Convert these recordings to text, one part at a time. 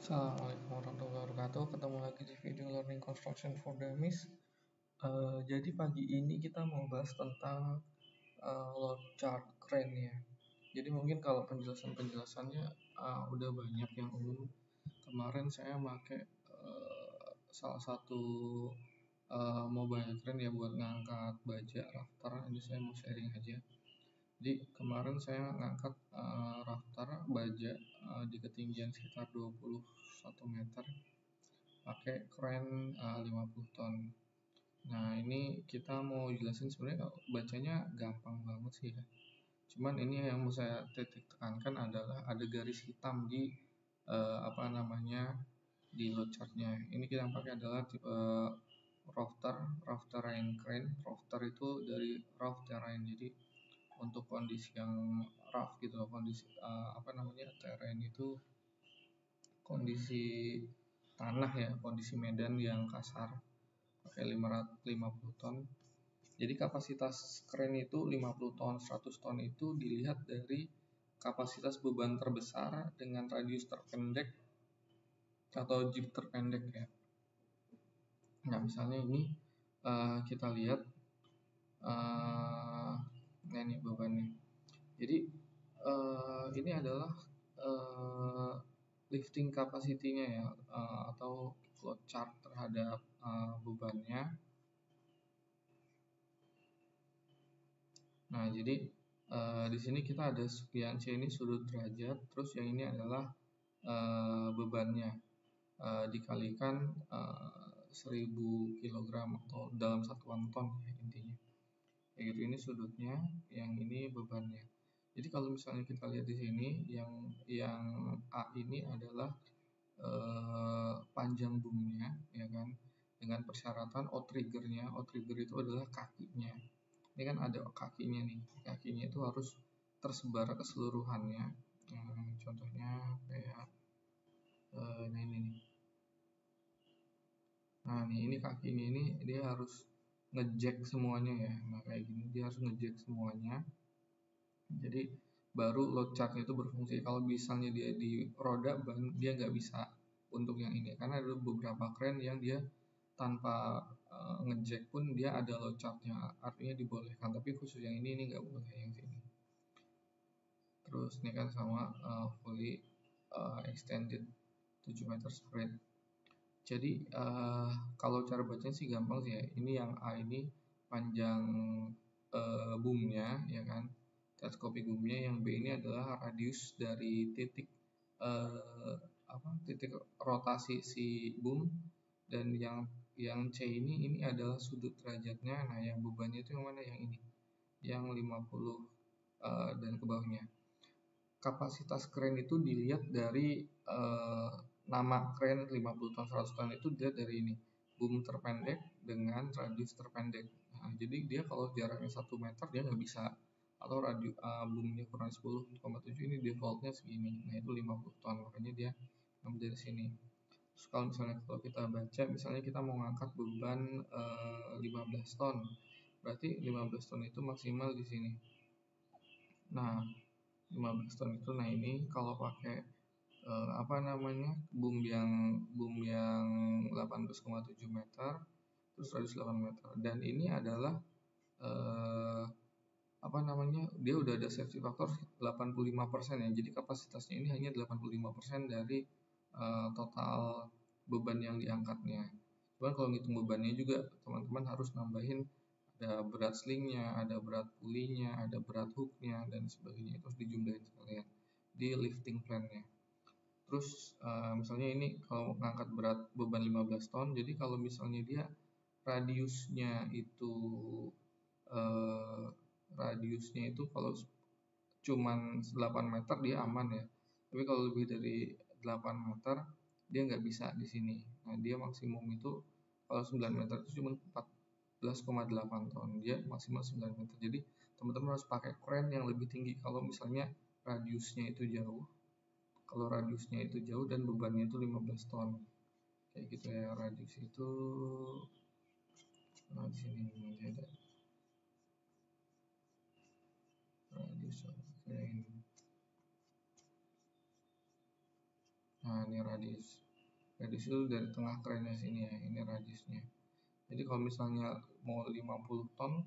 Assalamualaikum warahmatullahi wabarakatuh. Ketemu lagi di video Learning Construction for Dummies. Jadi pagi ini kita mau bahas tentang load chart crane ya. Jadi mungkin kalau penjelasannya udah banyak yang umum. Kemarin saya pakai salah satu mobile crane ya buat ngangkat baja rafter. Ini saya mau sharing aja. Jadi kemarin saya ngangkat rafter baja di ketinggian sekitar 21 meter pakai crane 50 ton. Nah ini kita mau jelasin sebenarnya bacanya gampang banget sih ya. Cuman ini yang mau saya titik tekankan adalah ada garis hitam di di load chartnya. Ini kita pakai adalah tipe rough terrain crane. Rafter itu dari rough terrain, jadi untuk kondisi yang rough gitu loh, kondisi terrain itu kondisi tanah ya, kondisi medan yang kasar, pakai 550 ton. Jadi kapasitas crane itu 50 ton, 100 ton itu dilihat dari kapasitas beban terbesar dengan radius terpendek atau jib terpendek ya. Nah misalnya ini kita lihat nah ini bebannya. Jadi ini adalah lifting capacity-nya ya, atau load chart terhadap bebannya. Nah jadi di sini kita ada yang C ini sudut derajat, terus yang ini adalah bebannya dikalikan 1000 kg atau dalam satuan ton ya intinya. Kayak gitu, ini sudutnya, yang ini bebannya. Jadi kalau misalnya kita lihat di sini, yang A ini adalah panjang boomnya, ya kan, dengan persyaratan outriggernya. Outrigger itu adalah kakinya. Ini kan ada kakinya nih, kakinya itu harus tersebar keseluruhannya. Contohnya kayak nah ini nih. Nah ini kakinya ini dia harus ngejack semuanya ya. Nah kayak gini dia harus ngejack semuanya. Jadi baru load chartnya itu berfungsi. Kalau misalnya dia di roda ban, dia nggak bisa untuk yang ini, karena ada beberapa crane yang dia tanpa ngejack pun dia ada load chartnya, artinya dibolehkan. Tapi khusus yang ini nggak boleh yang sini. Terus ini kan sama fully extended 7 meter spread. Jadi kalau cara bacanya sih gampang sih ya. Ini yang A ini panjang boomnya ya kan, teleskopik boomnya. Yang B ini adalah radius dari titik titik rotasi si boom. Dan yang C ini adalah sudut derajatnya. Nah yang bebannya itu yang mana? Yang ini, yang 50 dan ke bawahnya. Kapasitas crane itu dilihat dari nama crane 50 ton 100 ton itu dilihat dari ini, boom terpendek dengan radius terpendek. Nah, jadi dia kalau jaraknya 1 meter dia nggak bisa, atau radius boomnya kurang 10,7, ini defaultnya segini. Nah itu 50 ton, makanya dia ambil dari sini. Terus kalau misalnya kalau kita baca, misalnya kita mau ngangkat beban 15 ton, berarti 15 ton itu maksimal di sini. Nah 15 ton itu, nah ini kalau pakai boom yang 18,7 meter, terus radius 8 meter, dan ini adalah dia udah ada safety factor 85% ya. Jadi kapasitasnya ini hanya 85% dari total beban yang diangkatnya. Cuman kalau ngitung bebannya juga teman-teman harus nambahin, ada berat slingnya, ada berat pulinya, ada berat hooknya, dan sebagainya. Itu harus dijumlahin sekalian di lifting plan-nya. Terus misalnya ini kalau ngangkat berat beban 15 ton, jadi kalau misalnya dia radiusnya itu kalau cuman 8 meter dia aman ya. Tapi kalau lebih dari 8 meter dia nggak bisa di sini. Nah dia maksimum itu kalau 9 meter itu cuma 14,8 ton. Dia maksimal 9 meter. Jadi teman-teman harus pakai crane yang lebih tinggi kalau misalnya radiusnya itu jauh. Kalau radiusnya itu jauh dan bebannya itu 15 ton. Kayak gitu ya, radius itu. Nah di sini nanti ada radius crane. Nah, ini radius. Radius itu dari tengah kerennya sini ya, ini radiusnya. Jadi kalau misalnya mau 50 ton,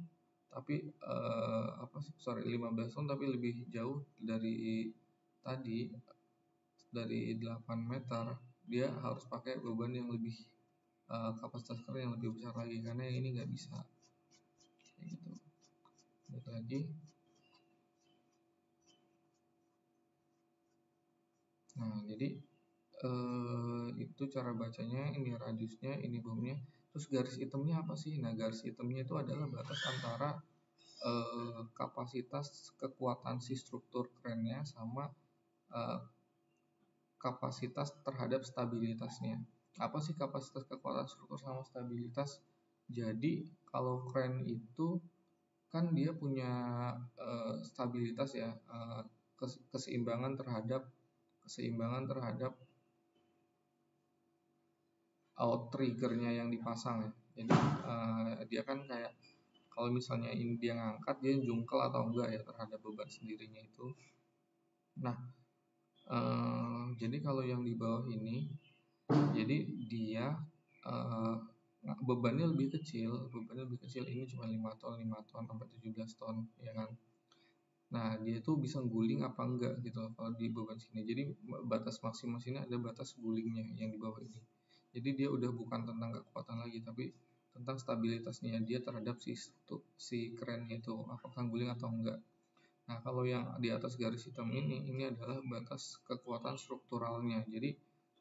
tapi 15 ton tapi lebih jauh dari tadi, dari 8 meter, dia harus pakai beban yang lebih kapasitas keren yang lebih besar lagi, karena yang ini nggak bisa kayak gitu. Lihat lagi. Nah, jadi itu cara bacanya. Ini radiusnya, ini bomnya. Terus garis hitamnya apa sih? Nah, garis hitamnya itu adalah batas antara kapasitas kekuatan si struktur kerennya sama eh, kapasitas terhadap stabilitasnya. Apa sih kapasitas kekuatan struktur sama stabilitas? Jadi kalau kren itu kan dia punya stabilitas ya, keseimbangan terhadap outriggernya yang dipasang ya. Jadi dia kan kayak kalau misalnya ini dia ngangkat, dia jungkel atau enggak ya terhadap beban sendirinya itu. Nah, jadi kalau yang di bawah ini, jadi dia uh, bebannya lebih kecil. Ini cuma 5 ton sampai 17 ton ya kan. Nah, dia tuh bisa guling apa enggak gitu kalau di beban sini. Jadi batas maksimal sini ada batas gulingnya yang di bawah ini. Jadi dia udah bukan tentang kekuatan lagi, tapi tentang stabilitasnya dia terhadap si kerennya itu, apakah guling atau enggak. Nah, kalau yang di atas garis hitam ini adalah batas kekuatan strukturalnya. Jadi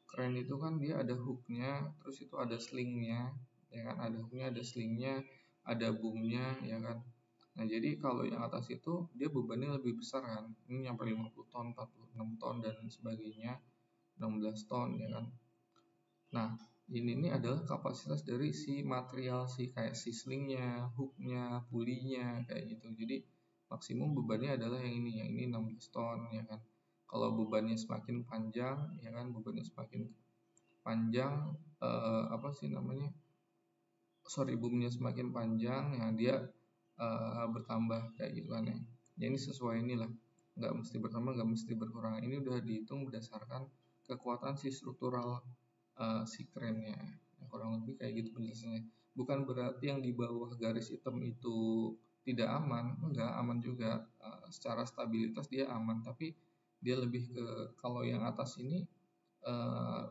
keren itu kan dia ada hooknya, terus itu ada slingnya, ya kan? Ada hooknya, ada slingnya, ada boomnya, ya kan? Nah, jadi kalau yang atas itu dia bebannya lebih besar kan. Ini nyampe 50 ton, 46 ton dan sebagainya, 16 ton ya kan. Nah, ini adalah kapasitas dari si material kayak si slingnya, hooknya, pulinya kayak gitu. Jadi maksimum bebannya adalah yang ini 16 ton ya kan. Kalau bebannya semakin panjang ya kan, bebannya semakin panjang apa sih namanya? Boomnya semakin panjang ya dia bertambah kayak gitu kan ya. Ya ini sesuai inilah, nggak mesti bertambah, nggak mesti berkurang. Ini udah dihitung berdasarkan kekuatan si struktural si kerennya. Nah, kurang lebih kayak gitu penjelasannya. Bukan berarti yang di bawah garis hitam itu tidak aman, enggak, aman juga. Secara stabilitas dia aman, tapi dia lebih ke kalau yang atas ini uh,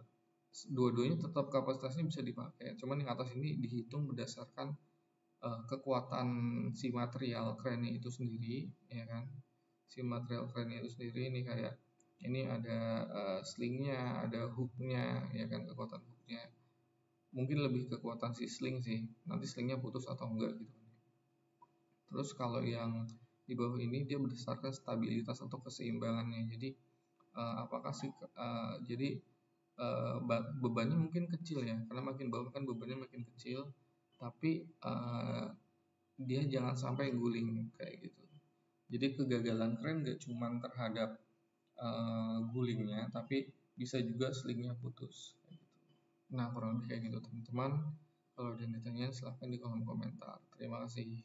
dua-duanya tetap kapasitasnya bisa dipakai. Cuman yang atas ini dihitung berdasarkan kekuatan si material kerennya itu sendiri, ya kan? Si material kerennya itu sendiri ini kayak ini ada slingnya, ada hooknya, ya kan, kekuatan hooknya. Mungkin lebih kekuatan si sling sih. Nanti slingnya putus atau enggak gitu. Terus kalau yang di bawah ini dia berdasarkan stabilitas atau keseimbangannya. Jadi apakah sih jadi bebannya mungkin kecil ya, karena makin bawah kan bebannya makin kecil, tapi dia jangan sampai guling kayak gitu. Jadi kegagalan keren gak cuma terhadap gulingnya, tapi bisa juga slingnya putus kayak gitu. Nah, kurang lebih kayak gitu teman-teman. Kalau ada yang ditanyain silahkan di kolom komentar. Terima kasih.